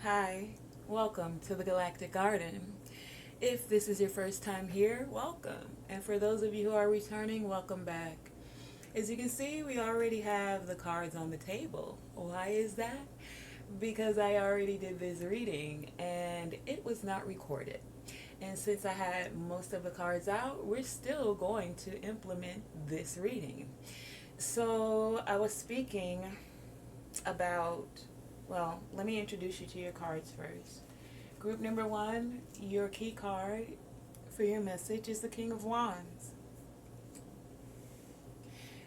Hi, welcome to the Galactic Garden. If this is your first time here, welcome. And for those of you who are returning, welcome back. As you can see, we already have the cards on the table. Why is that? Because I already did this reading and it was not recorded. And since I had most of the cards out, we're still going to implement this reading. So I was speaking about, well, let me introduce you to your cards first. Group number one, your key card for your message is the King of Wands.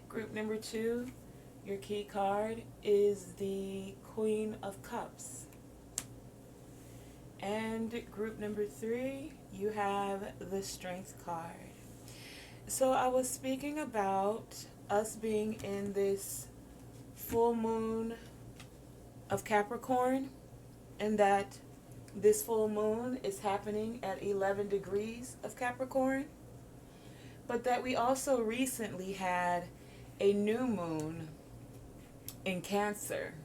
Group number two, your key card is the Queen of Cups. And group number three, you have the Strength card. So I was speaking about us being in this full moon of Capricorn, and that this full moon is happening at 11 degrees of Capricorn, but that we also recently had a new moon in Cancer,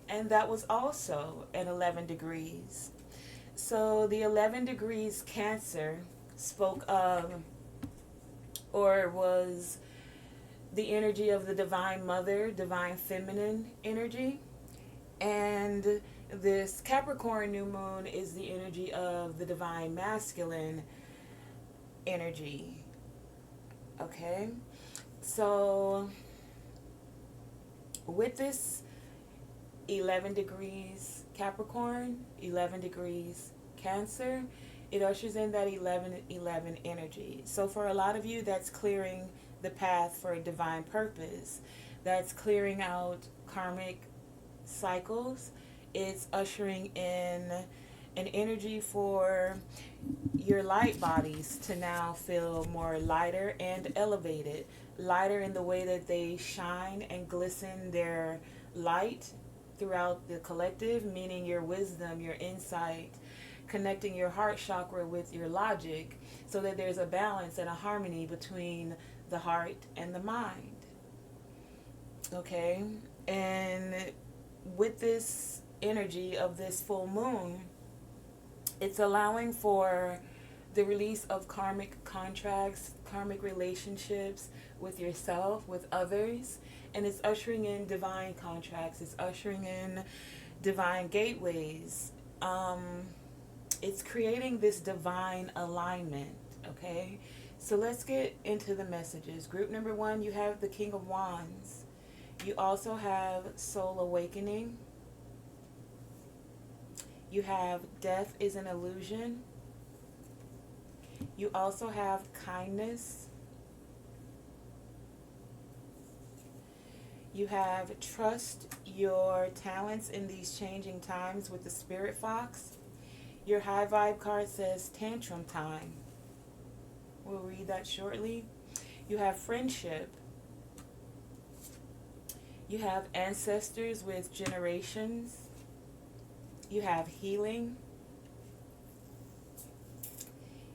and that was also at 11 degrees. So the 11 degrees Cancer spoke of, or was the energy of the Divine Mother, Divine Feminine energy. And this Capricorn new moon is the energy of the Divine Masculine energy. Okay? So, with this 11 degrees Capricorn, 11 degrees Cancer, it ushers in that 11-11 energy. So for a lot of you, that's clearing the path for a divine purpose. That's clearing out karmic cycles. It's ushering in an energy for your light bodies to now feel more lighter and elevated. Lighter in the way that they shine and glisten their light throughout the collective, meaning your wisdom, your insight, connecting your heart chakra with your logic, so that there's a balance and a harmony between the heart and the mind. Okay? And with this energy of this full moon, it's allowing for the release of karmic contracts, karmic relationships with yourself, with others, and it's ushering in divine contracts. It's ushering in divine gateways. It's creating this divine alignment, okay? So let's get into the messages. Group number one, you have the King of Wands. You also have Soul Awakening. You have Death is an Illusion. You also have Kindness. You have Trust your talents in these changing times with the Spirit Fox. Your high vibe card says Tantrum Time. We'll read that shortly. You have Friendship. You have Ancestors with Generations. You have Healing.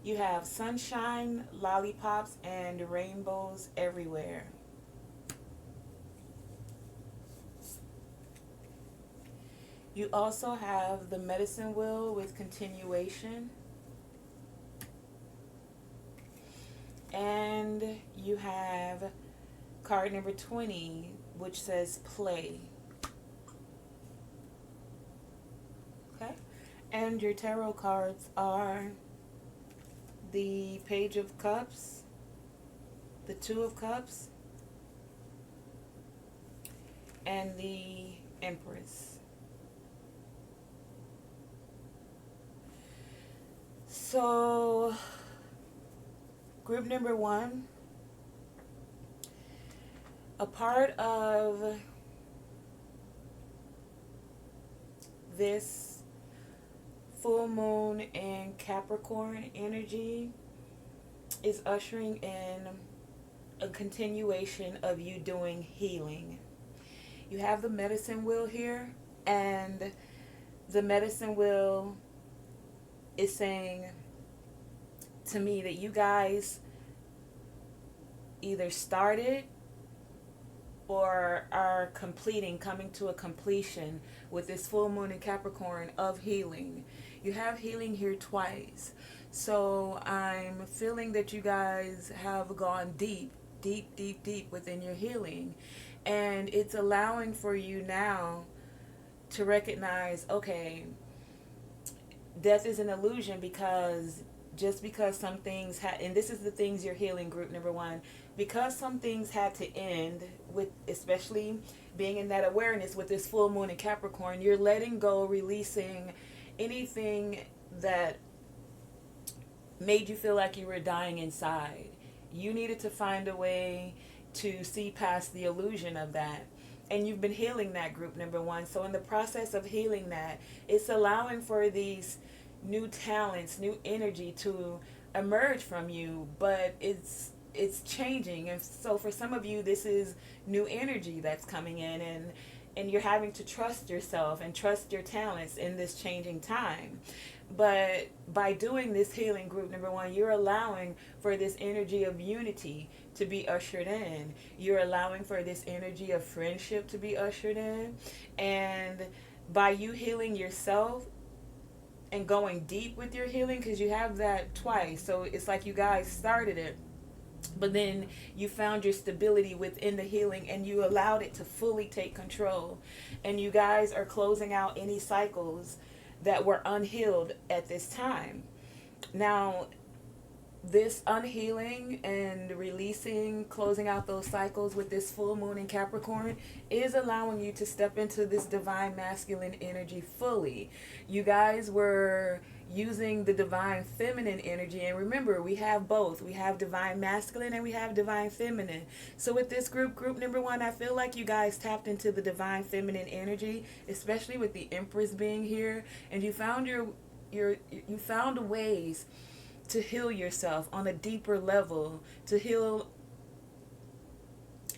You have Sunshine, Lollipops, and Rainbows Everywhere. You also have the Medicine Wheel with Continuation. And you have card number 20, which says Play. Okay? And your tarot cards are the Page of Cups, the Two of Cups, and the Empress. So, group number one, a part of this full moon in Capricorn energy is ushering in a continuation of you doing healing. You have the Medicine Wheel here, and the Medicine Wheel is saying to me that you guys either started or are completing, coming to a completion with this full moon in Capricorn of healing. You have healing here twice. So I'm feeling that you guys have gone deep, deep, deep, deep within your healing. And it's allowing for you now to recognize, okay, death is an illusion, because just because some things had, and this is the things you're healing, group number one, because some things had to end with, especially being in that awareness with this full moon in Capricorn, you're letting go, releasing anything that made you feel like you were dying inside. You needed to find a way to see past the illusion of that. And you've been healing that, group number one. So in the process of healing that, it's allowing for these new talents, new energy to emerge from you, but it's changing. And so for some of you, this is new energy that's coming in, and you're having to trust yourself and trust your talents in this changing time. But by doing this healing, group number one, you're allowing for this energy of unity to be ushered in. You're allowing for this energy of friendship to be ushered in. And by you healing yourself and going deep with your healing, because you have that twice, so it's like you guys started it, but then you found your stability within the healing and you allowed it to fully take control. And you guys are closing out any cycles that were unhealed at this time. Now, this unhealing and releasing, closing out those cycles with this full moon in Capricorn is allowing you to step into this divine masculine energy fully. You guys were using the divine feminine energy, and remember, we have both. We have divine masculine and we have divine feminine. So with this group number one, I feel like you guys tapped into the divine feminine energy, especially with the Empress being here, and you found you found ways to heal yourself on a deeper level, to heal,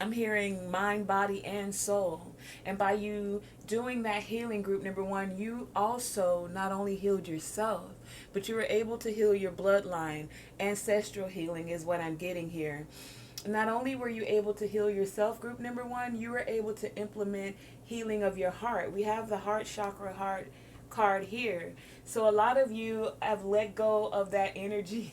I'm hearing mind, body, and soul. And by you doing that healing, group number one, you also not only healed yourself, but you were able to heal your bloodline. Ancestral healing is what I'm getting here. Not only were you able to heal yourself, group number one, you were able to implement healing of your heart. We have the heart chakra card here. So a lot of you have let go of that energy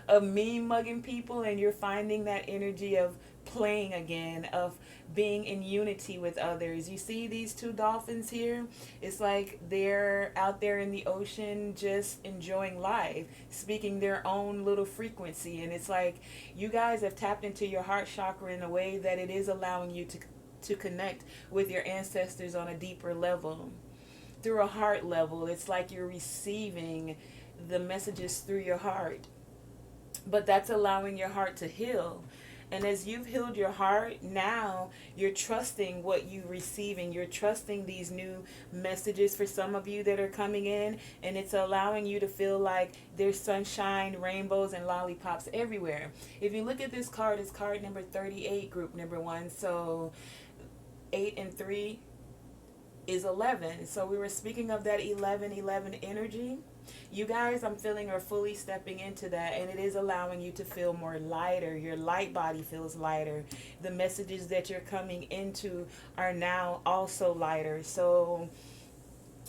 of mean mugging people, and you're finding that energy of playing again, of being in unity with others. You see these two dolphins here? It's like they're out there in the ocean just enjoying life, speaking their own little frequency. And it's like you guys have tapped into your heart chakra in a way that it is allowing you to connect with your ancestors on a deeper level. Through a heart level, it's like you're receiving the messages through your heart. But that's allowing your heart to heal. And as you've healed your heart, now you're trusting what you're receiving. You're trusting these new messages for some of you that are coming in. And it's allowing you to feel like there's sunshine, rainbows, and lollipops everywhere. If you look at this card, it's card number 38, group number one. So 8 and 3 is 11. So we were speaking of that 11 energy. You guys, I'm feeling, are fully stepping into that, and it is allowing you to feel more lighter. Your light body feels lighter. The messages that you're coming into are now also lighter. So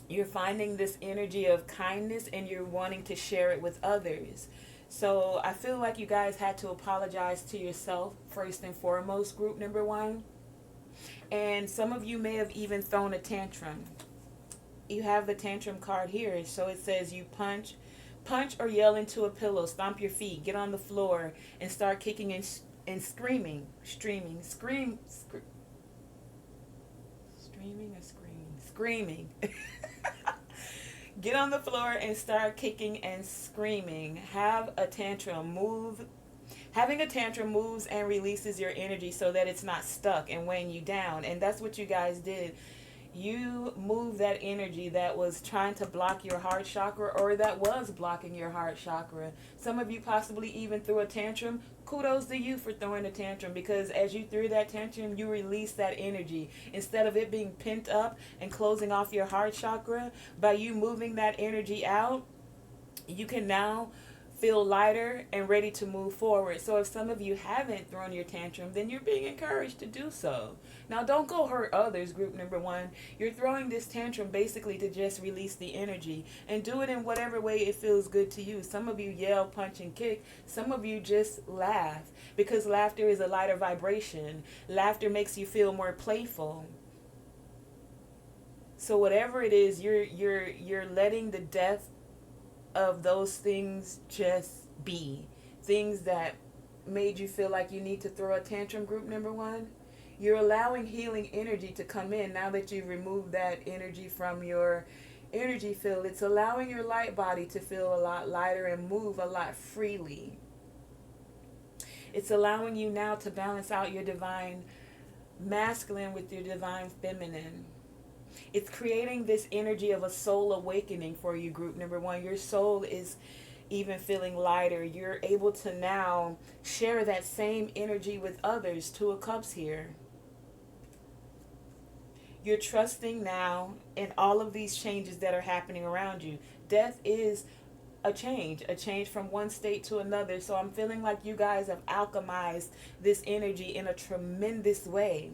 you're finding this energy of kindness and you're wanting to share it with others. So I feel like you guys had to apologize to yourself first and foremost, group number one. And some of you may have even thrown a tantrum. You have the tantrum card here. So it says you punch or yell into a pillow, stomp your feet, get on the floor, and start kicking and screaming. Screaming or screaming. Get on the floor and start kicking and screaming. Have a tantrum. Having a tantrum moves and releases your energy so that it's not stuck and weighing you down. And that's what you guys did. You moved that energy that was trying to block your heart chakra, or that was blocking your heart chakra. Some of you possibly even threw a tantrum. Kudos to you for throwing a tantrum, because as you threw that tantrum, you released that energy. Instead of it being pent up and closing off your heart chakra, by you moving that energy out, you can now feel lighter and ready to move forward. So if some of you haven't thrown your tantrum, then you're being encouraged to do so. Now, don't go hurt others, group number one. You're throwing this tantrum basically to just release the energy and do it in whatever way it feels good to you. Some of you yell, punch, and kick. Some of you just laugh, because laughter is a lighter vibration. Laughter makes you feel more playful. So whatever it is, you're letting the death of those things just be. Things that made you feel like you need to throw a tantrum, group number one. You're allowing healing energy to come in now that you've removed that energy from your energy field. It's allowing your light body to feel a lot lighter and move a lot freely. It's allowing you now to balance out your divine masculine with your divine feminine. It's creating this energy of a soul awakening for you, group number one. Your soul is even feeling lighter. You're able to now share that same energy with others. Two of Cups here. You're trusting now in all of these changes that are happening around you. Death is a change from one state to another. So I'm feeling like you guys have alchemized this energy in a tremendous way.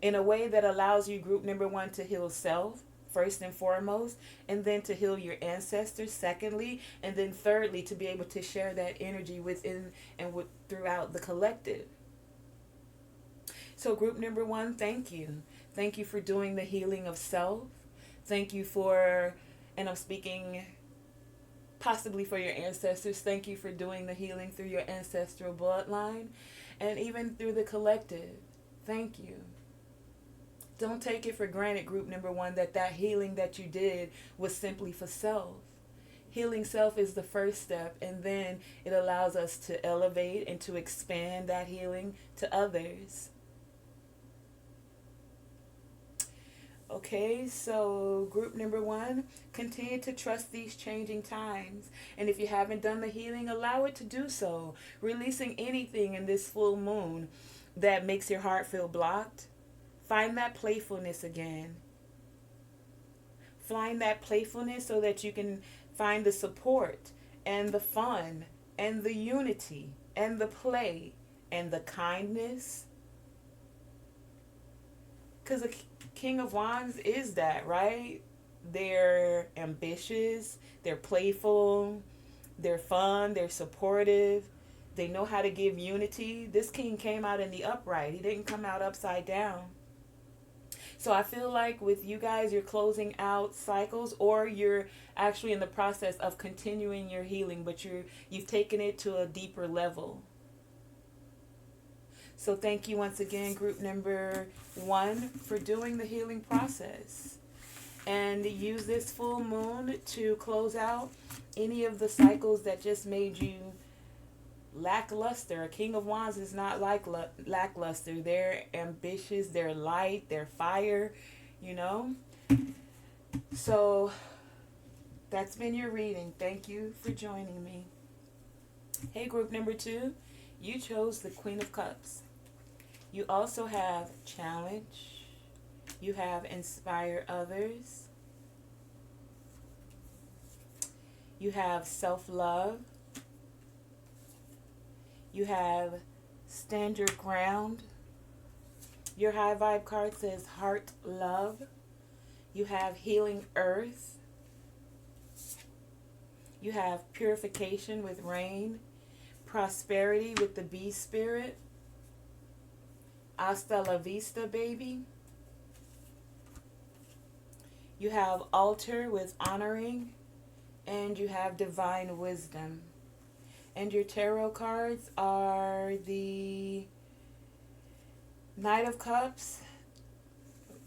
In a way that allows you, group number one, to heal self, first and foremost, and then to heal your ancestors, secondly, and then thirdly, to be able to share that energy within and throughout the collective. So group number one, thank you. Thank you for doing the healing of self. Thank you for, and I'm speaking possibly for your ancestors, thank you for doing the healing through your ancestral bloodline, and even through the collective. Thank you. Don't take it for granted, group number one, that healing that you did was simply for self. Healing self is the first step, and then it allows us to elevate and to expand that healing to others. Okay, so group number one, continue to trust these changing times. And if you haven't done the healing, allow it to do so. Releasing anything in this full moon that makes your heart feel blocked. Find that playfulness again. Find that playfulness so that you can find the support and the fun and the unity and the play and the kindness. Because the King of Wands is that, right? They're ambitious, they're playful, they're fun, they're supportive. They know how to give unity. This king came out in the upright. He didn't come out upside down. So I feel like with you guys, you're closing out cycles, or you're actually in the process of continuing your healing, but you've taken it to a deeper level. So thank you once again, group number one, for doing the healing process. And use this full moon to close out any of the cycles that just made you lackluster. A King of Wands is not like lackluster. They're ambitious, they're light, they're fire, you know. So that's been your reading. Thank you for joining me. Hey, group number two, you chose the Queen of Cups. You also have challenge. You have inspire others. You have self-love. You have stand your ground. Your high vibe card says heart love. You have healing earth. You have purification with rain. Prosperity with the bee spirit. Hasta la vista, baby. You have altar with honoring. And you have divine wisdom. And your tarot cards are the Knight of Cups,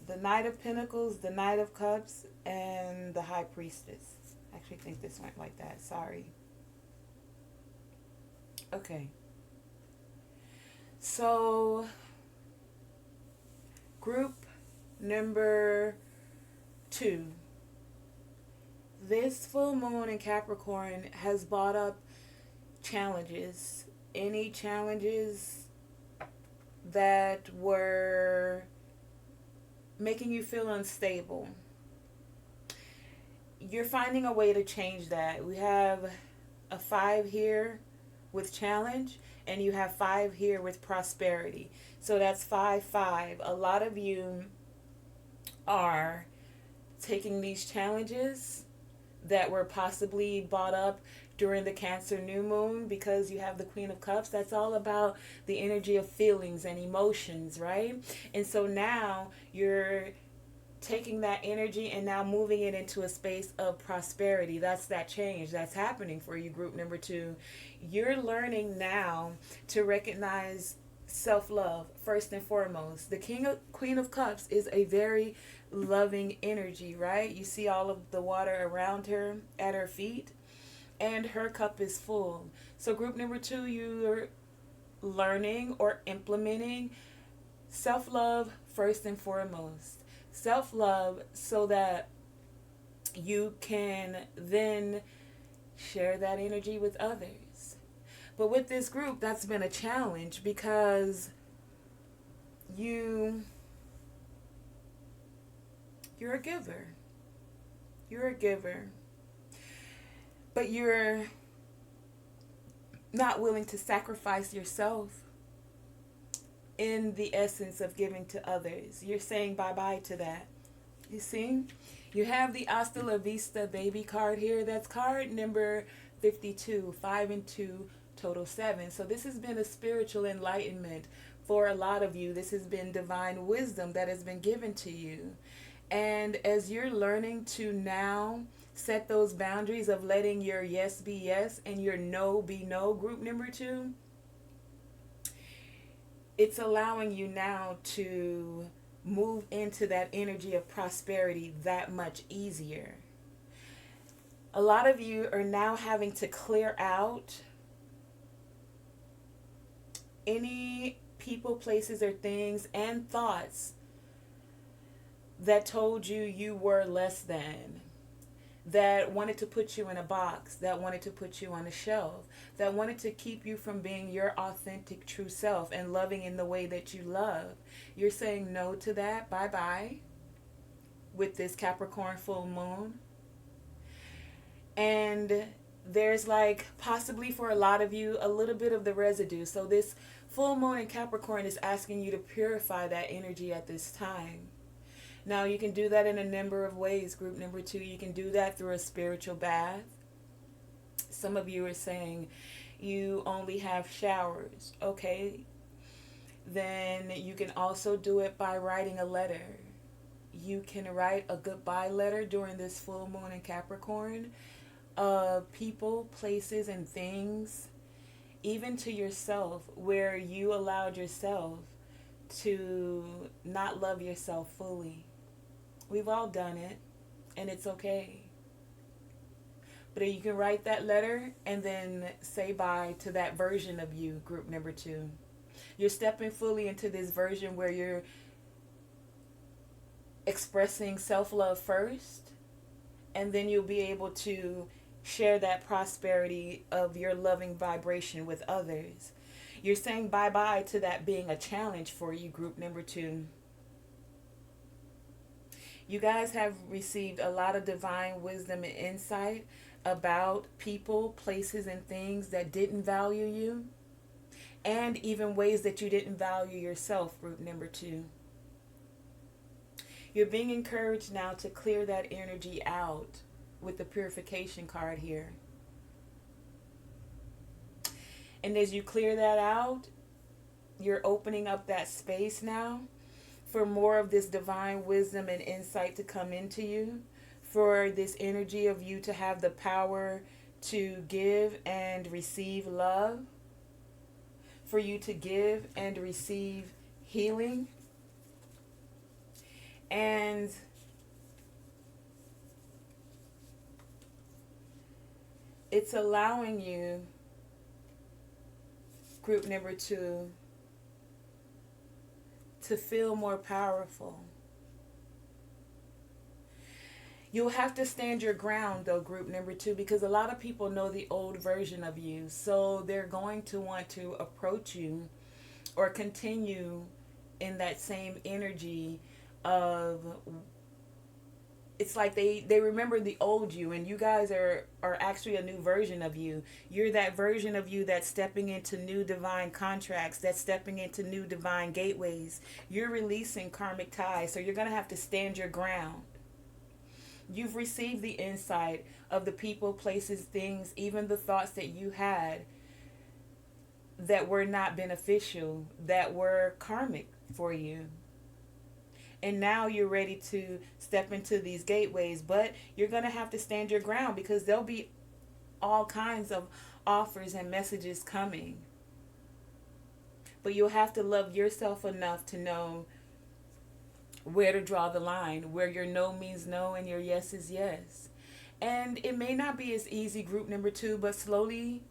the Knight of Pentacles, the Knight of Cups, and the High Priestess. I actually think this went like that. Sorry. Okay. So, group number two. This full moon in Capricorn has brought up challenges. Any challenges that were making you feel unstable. You're finding a way to change that. We have a 5 here with challenge, and you have 5 here with prosperity. So that's 5 5. A lot of you are taking these challenges that were possibly brought up during the Cancer new moon, because you have the Queen of Cups. That's all about the energy of feelings and emotions, right? And so now you're taking that energy and now moving it into a space of prosperity. That's that change that's happening for you, group number 2. You're learning now to recognize self-love first and foremost. The Queen of Cups is a very loving energy, right? You see all of the water around her at her feet, and her cup is full. So group number 2, you're learning or implementing self-love first and foremost. Self-love so that you can then share that energy with others. But with this group, that's been a challenge, because you're a giver. You're a giver. But you're not willing to sacrifice yourself in the essence of giving to others. You're saying bye-bye to that. You see? You have the Hasta La Vista Baby card here. That's card number 52, 5 and 2, total 7. So this has been a spiritual enlightenment for a lot of you. This has been divine wisdom that has been given to you. And as you're learning to now set those boundaries of letting your yes be yes and your no be no, group number 2, it's allowing you now to move into that energy of prosperity that much easier. A lot of you are now having to clear out any people, places, or things and thoughts that told you you were less than, that wanted to put you in a box, that wanted to put you on a shelf, that wanted to keep you from being your authentic true self and loving in the way that you love. You're saying no to that, bye-bye, with this Capricorn full moon. And there's like possibly for a lot of you a little bit of the residue. So this full moon in Capricorn is asking you to purify that energy at this time. Now, you can do that in a number of ways, group number 2. You can do that through a spiritual bath. Some of you are saying you only have showers. Okay. Then you can also do it by writing a letter. You can write a goodbye letter during this full moon in Capricorn of people, places, and things, even to yourself, where you allowed yourself to not love yourself fully. We've all done it, and it's okay. But you can write that letter and then say bye to that version of you, group number 2. You're stepping fully into this version where you're expressing self-love first, and then you'll be able to share that prosperity of your loving vibration with others. You're saying bye-bye to that being a challenge for you, group number 2. You guys have received a lot of divine wisdom and insight about people, places, and things that didn't value you, and even ways that you didn't value yourself, group number 2. You're being encouraged now to clear that energy out with the purification card here. And as you clear that out, you're opening up that space now for more of this divine wisdom and insight to come into you, for this energy of you to have the power to give and receive love, for you to give and receive healing, and it's allowing you, group number 2, to feel more powerful. You'll have to stand your ground, though, group number 2, because a lot of people know the old version of you. So they're going to want to approach you or continue in that same energy of it's like they remember the old you, and you guys are actually a new version of you. You're that version of you that's stepping into new divine contracts, that's stepping into new divine gateways. You're releasing karmic ties, so you're going to have to stand your ground. You've received the insight of the people, places, things, even the thoughts that you had that were not beneficial, that were karmic for you. And now you're ready to step into these gateways, but you're going to have to stand your ground because there'll be all kinds of offers and messages coming. But you'll have to love yourself enough to know where to draw the line, where your no means no and your yes is yes. And it may not be as easy, group number 2, but slowly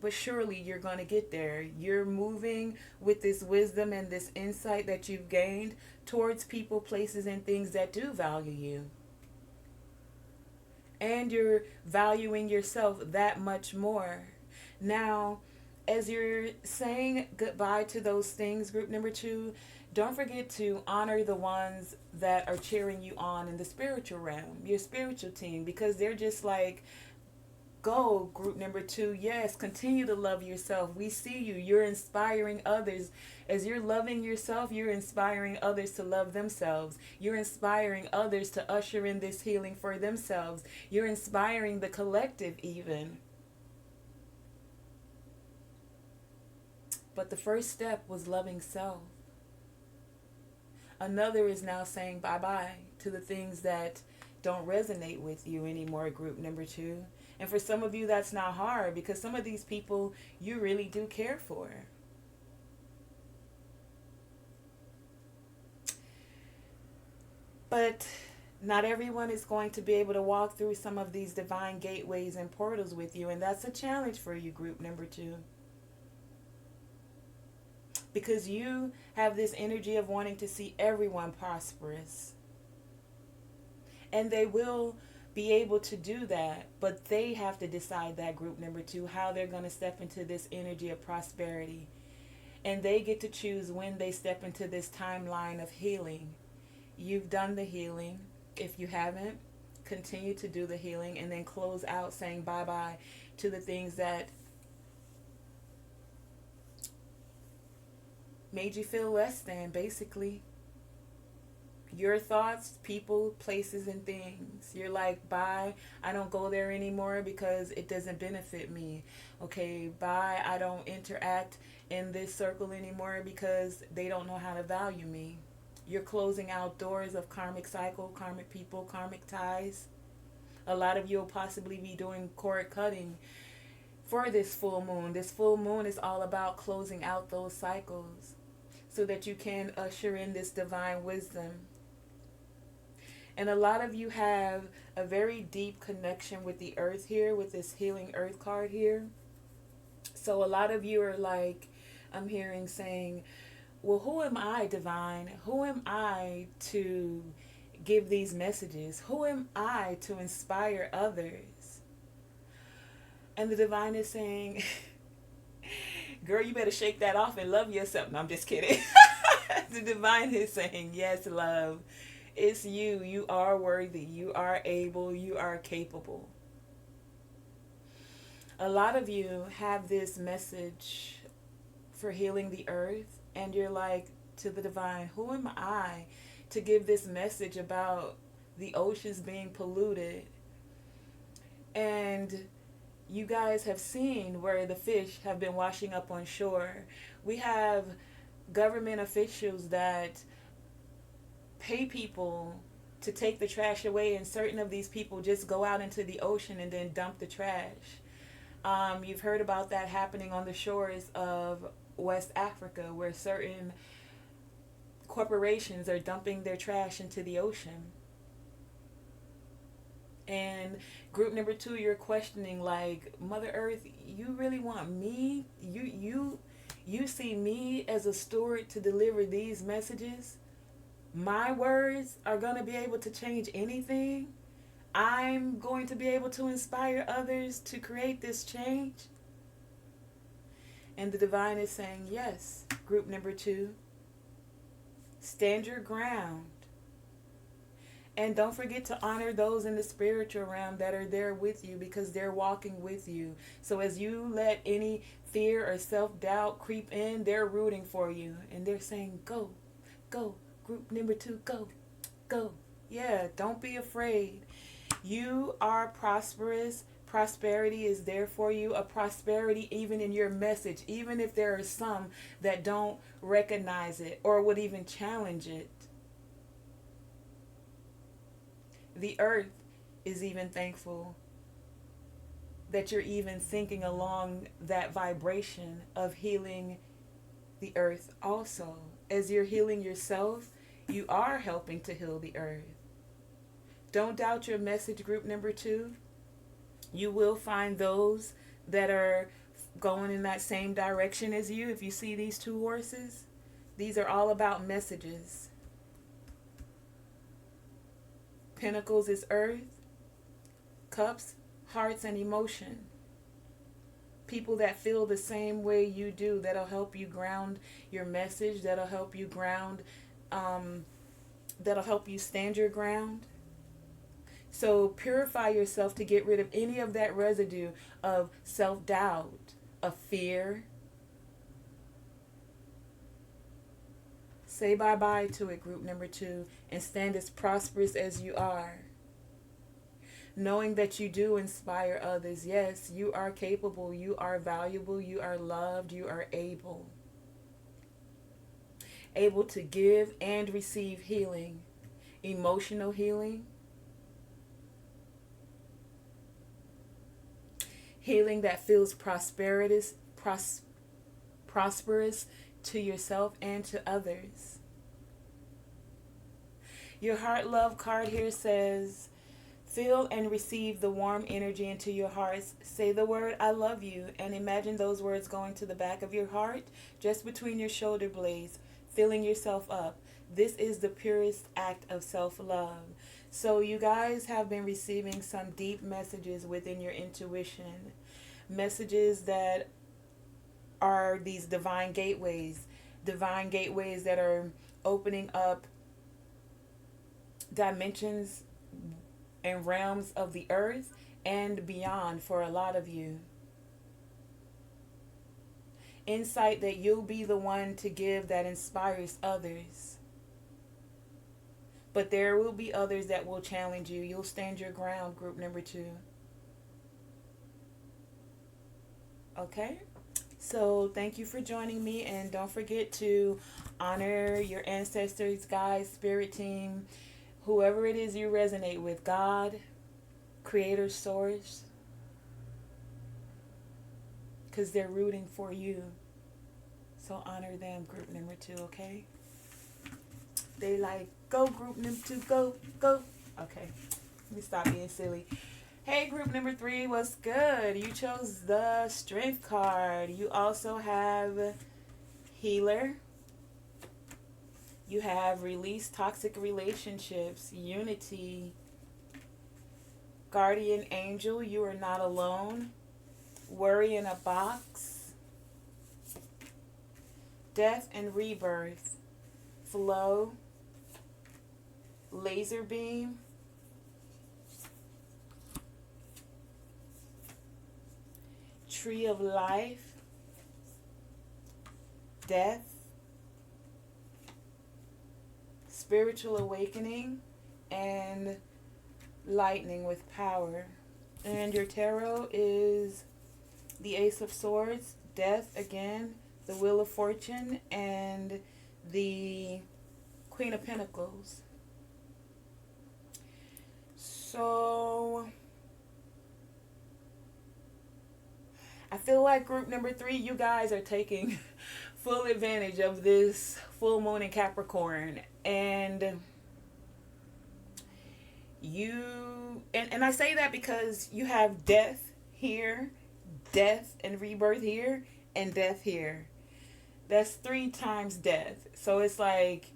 but surely you're going to get there. You're moving with this wisdom and this insight that you've gained towards people, places, and things that do value you. And you're valuing yourself that much more. Now, as you're saying goodbye to those things, group number 2, don't forget to honor the ones that are cheering you on in the spiritual realm, your spiritual team, because they're just like, go, group number 2. Yes, continue to love yourself. We see you. You're inspiring others. As you're loving yourself, you're inspiring others to love themselves. You're inspiring others to usher in this healing for themselves. You're inspiring the collective even. But the first step was loving self. Another is now saying bye-bye to the things that don't resonate with you anymore, group number 2. And for some of you, that's not hard because some of these people you really do care for. But not everyone is going to be able to walk through some of these divine gateways and portals with you. And that's a challenge for you, group number 2. Because you have this energy of wanting to see everyone prosperous. And they will be able to do that, but they have to decide, that group number 2, how they're going to step into this energy of prosperity. And they get to choose when they step into this timeline of healing. You've done the healing. If you haven't, continue to do the healing and then close out saying bye-bye to the things that made you feel less than, basically. Your thoughts, people, places, and things. You're like, bye, I don't go there anymore because it doesn't benefit me. Okay, bye, I don't interact in this circle anymore because they don't know how to value me. You're closing out doors of karmic cycle, karmic people, karmic ties. A lot of you will possibly be doing cord cutting for this full moon. This full moon is all about closing out those cycles so that you can usher in this divine wisdom. And a lot of you have a very deep connection with the earth here, with this healing earth card here. So a lot of you are like, I'm hearing saying, well, who am I, divine? Who am I to give these messages? Who am I to inspire others? And the divine is saying, girl, you better shake that off and love yourself. No, I'm just kidding. The divine is saying, yes, love. It's you. You are worthy. You are able. You are capable. A lot of you have this message for healing the earth, and you're like to the divine, who am I to give this message about the oceans being polluted? And you guys have seen where the fish have been washing up on shore. We have government officials that pay people to take the trash away, and certain of these people just go out into the ocean and then dump the trash. You've heard about that happening on the shores of West Africa, where certain corporations are dumping their trash into the ocean. And group number 2, you're questioning, like, Mother Earth, you really want me? You see me as a steward to deliver these messages? My words are going to be able to change anything? I'm going to be able to inspire others to create this change? And the divine is saying, yes, group number 2, stand your ground. And don't forget to honor those in the spiritual realm that are there with you, because they're walking with you. So as you let any fear or self-doubt creep in, they're rooting for you. And they're saying, go, go, group number 2, go, go. Yeah, don't be afraid. You are prosperous. Prosperity is there for you. A prosperity even in your message, even if there are some that don't recognize it or would even challenge it. The earth is even thankful that you're even thinking along that vibration of healing the earth also. As you're healing yourself, you are helping to heal the earth. Don't doubt your message, group number 2. You will find those that are going in that same direction as you. If you see these 2 horses, these are all about messages. Pentacles is earth. Cups, hearts, and emotion. People that feel the same way you do, that'll help you ground your message, that'll help you ground, that'll help you stand your ground. So purify yourself to get rid of any of that residue of self-doubt, of fear. Say bye-bye to it, group number 2, and stand as prosperous as you are. Knowing that you do inspire others. Yes, you are capable, you are valuable, you are loved, you are able. Able to give and receive healing. Emotional healing. Healing that feels prosperous to yourself and to others. Your heart love card here says, feel and receive the warm energy into your hearts. Say the word I love you and imagine those words going to the back of your heart, just between your shoulder blades, filling yourself up. This is the purest act of self-love. So you guys have been receiving some deep messages within your intuition. Messages that are these divine gateways that are opening up dimensions and realms of the earth and beyond for a lot of you. Insight that you'll be the one to give that inspires others. But there will be others that will challenge you. You'll stand your ground, group number 2. Okay? So thank you for joining me, and don't forget to honor your ancestors, guides, spirit team, whoever it is you resonate with, God, creator, source, because they're rooting for you. So honor them, group number 2, okay? They like, go group number 2, go, go. Okay, let me stop being silly. Hey, group number 3, what's good? You chose the Strength card. You also have Healer. You have Release Toxic Relationships, Unity, Guardian Angel, You Are Not Alone, Worry in a Box, Death and Rebirth, Flow, Laser Beam, Tree of Life, Death, Spiritual Awakening, and Lightning with Power. And your tarot is the Ace of Swords, Death again, the Wheel of Fortune, and the Queen of Pentacles. So I feel like group number 3, you guys are taking full advantage of this full moon in Capricorn. And and I say that because you have death here, death and rebirth here, and death here. That's 3 times death. So it's like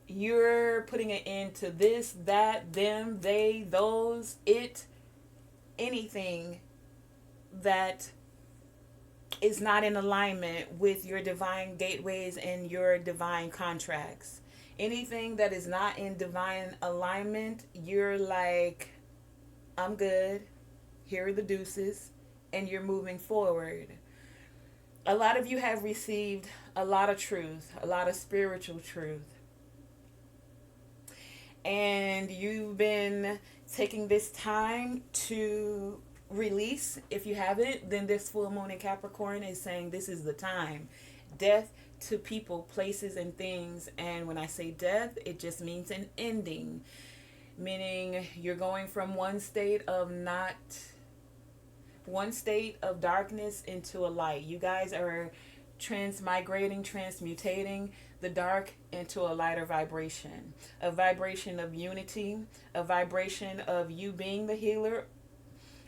you're putting an end to this, that, them, they, those, it, anything that is not in alignment with your divine gateways and your divine contracts. Anything that is not in divine alignment, you're like, I'm good. Here are the deuces. And you're moving forward. A lot of you have received a lot of truth, a lot of spiritual truth. And you've been taking this time to release. If you haven't, then this full moon in Capricorn is saying this is the time. Death to people, places, and things. And when I say death, it just means an ending, meaning you're going from one state of darkness into a light. You guys are transmutating the dark into a lighter vibration, a vibration of unity, a vibration of you being the healer,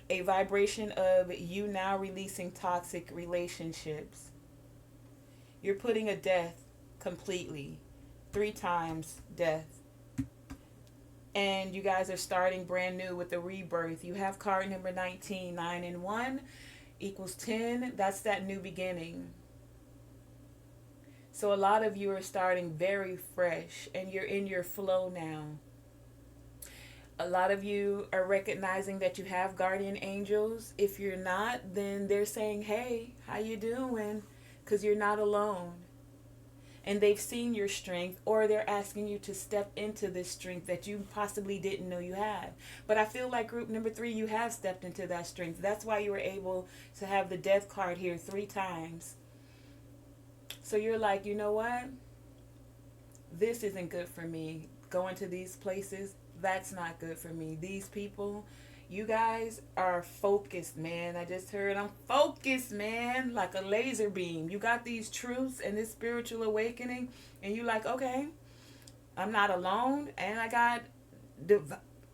a vibration of you now releasing toxic relationships. You're putting a death completely, 3 times death. And you guys are starting brand new with the rebirth. You have card number 19, 9 and 1 equals 10. That's that new beginning. So a lot of you are starting very fresh and you're in your flow now. A lot of you are recognizing that you have guardian angels. If you're not, then they're saying, hey, how you doing? Because you're not alone. And they've seen your strength, or they're asking you to step into this strength that you possibly didn't know you had. But I feel like group number 3, you have stepped into that strength. That's why you were able to have the death card here 3 times. So you're like, you know what? This isn't good for me. Going to these places, that's not good for me. These people, you guys are focused, man. I just heard I'm focused, man, like a laser beam. You got these truths and this spiritual awakening, and you're like, okay, I'm not alone, and I got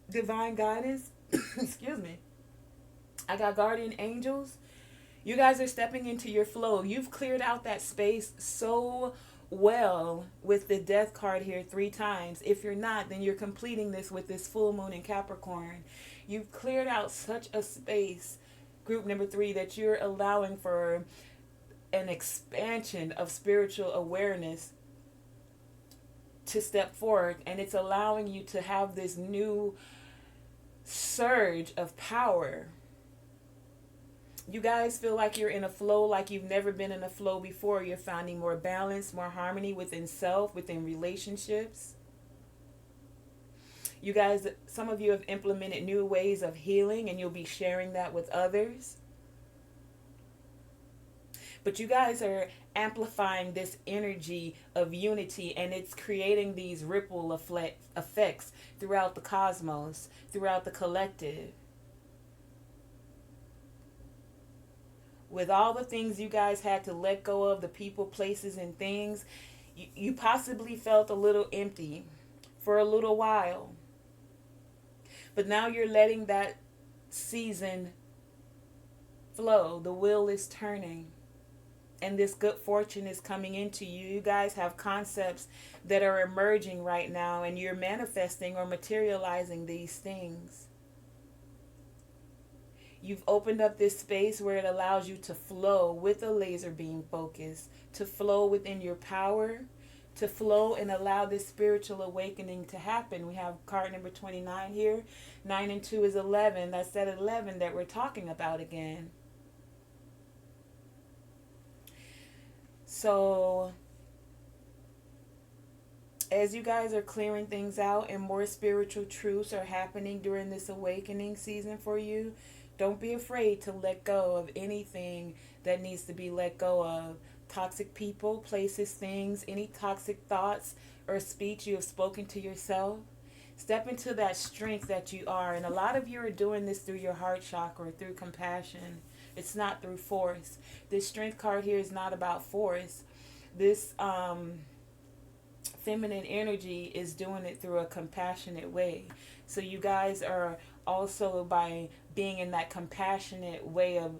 divine guidance. Excuse me. I got guardian angels. You guys are stepping into your flow. You've cleared out that space so well with the death card here 3 times. If you're not, then you're completing this with this full moon in Capricorn. You've cleared out such a space, group number 3, that you're allowing for an expansion of spiritual awareness to step forward. And it's allowing you to have this new surge of power. You guys feel like you're in a flow like you've never been in a flow before. You're finding more balance, more harmony within self, within relationships. You guys, some of you have implemented new ways of healing, and you'll be sharing that with others. But you guys are amplifying this energy of unity, and it's creating these ripple effects throughout the cosmos, throughout the collective. With all the things you guys had to let go of, the people, places, and things, you possibly felt a little empty for a little while. But now you're letting that season flow. The wheel is turning. And this good fortune is coming into you. You guys have concepts that are emerging right now, and you're manifesting or materializing these things. You've opened up this space where it allows you to flow with a laser beam focus, to flow within your power, to flow and allow this spiritual awakening to happen. We have card number 29 here. 9 and 2 is 11. That's that 11 that we're talking about again. So as you guys are clearing things out and more spiritual truths are happening during this awakening season for you, don't be afraid to let go of anything that needs to be let go of. Toxic people, places, things, any toxic thoughts or speech you have spoken to yourself. Step into that strength that you are. And a lot of you are doing this through your heart chakra, through compassion. It's not through force. This strength card here is not about force. This feminine energy is doing it through a compassionate way. So you guys are also, by being in that compassionate way of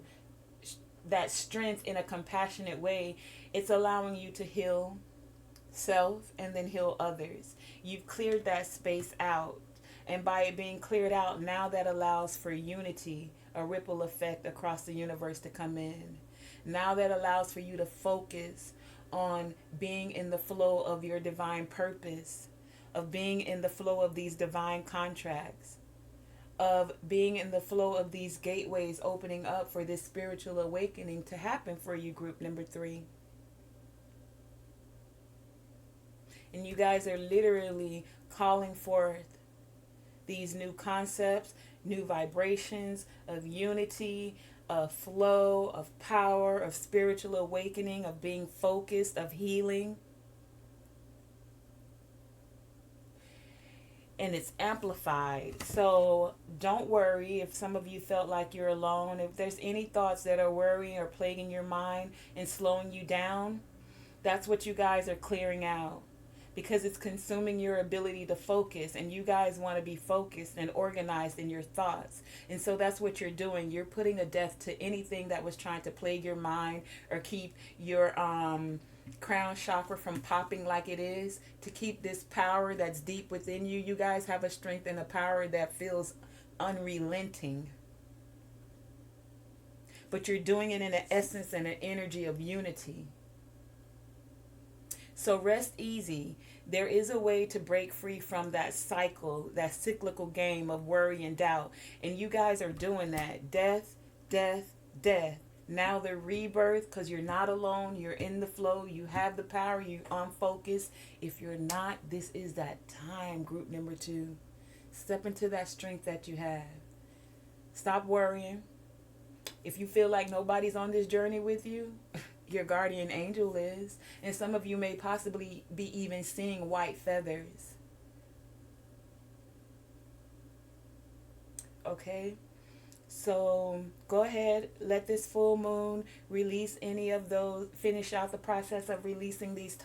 that strength in a compassionate way, it's allowing you to heal self and then heal others. You've cleared that space out, and by it being cleared out, now that allows for unity, a ripple effect across the universe to come in. Now that allows for you to focus on being in the flow of your divine purpose, of being in the flow of these divine contracts, of being in the flow of these gateways opening up for this spiritual awakening to happen for you, group number 3. And you guys are literally calling forth these new concepts, new vibrations of unity, of flow, of power, of spiritual awakening, of being focused, of healing. And it's amplified. So don't worry if some of you felt like you're alone. If there's any thoughts that are worrying or plaguing your mind and slowing you down, that's what you guys are clearing out, because it's consuming your ability to focus, and you guys want to be focused and organized in your thoughts. And so that's what you're doing. You're putting a death to anything that was trying to plague your mind or keep your crown chakra from popping like it is, to keep this power that's deep within you. You guys have a strength and a power that feels unrelenting, but you're doing it in an essence and an energy of unity. So rest easy. There is a way to break free from that cycle, that cyclical game of worry and doubt. And you guys are doing that. Death, death, death. Now the rebirth, because you're not alone. You're in the flow. You have the power. You're on focus. If you're not, this is that time, group number 2. Step into that strength that you have. Stop worrying. If you feel like nobody's on this journey with you, your guardian angel is. And some of you may possibly be even seeing white feathers. Okay? So go ahead, let this full moon release any of those, finish out the process of releasing these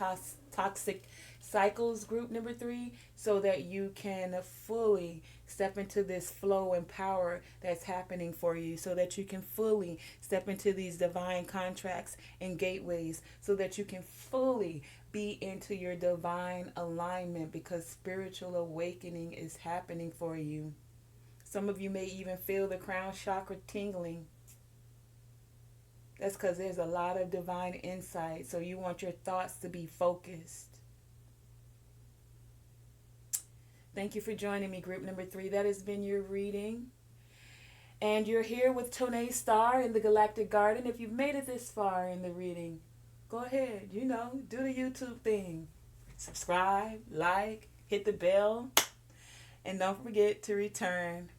toxic cycles, group number 3, so that you can fully step into this flow and power that's happening for you, so that you can fully step into these divine contracts and gateways, so that you can fully be into your divine alignment, because spiritual awakening is happening for you. Some of you may even feel the crown chakra tingling. That's because there's a lot of divine insight. So you want your thoughts to be focused. Thank you for joining me, group number 3. That has been your reading. And you're here with Tonae Star in the Galactic Garden. If you've made it this far in the reading, go ahead, do the YouTube thing. Subscribe, like, hit the bell. And don't forget to return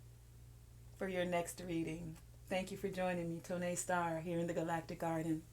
for your next reading. Thank you for joining me, Tonae Star, here in the Galactic Garden.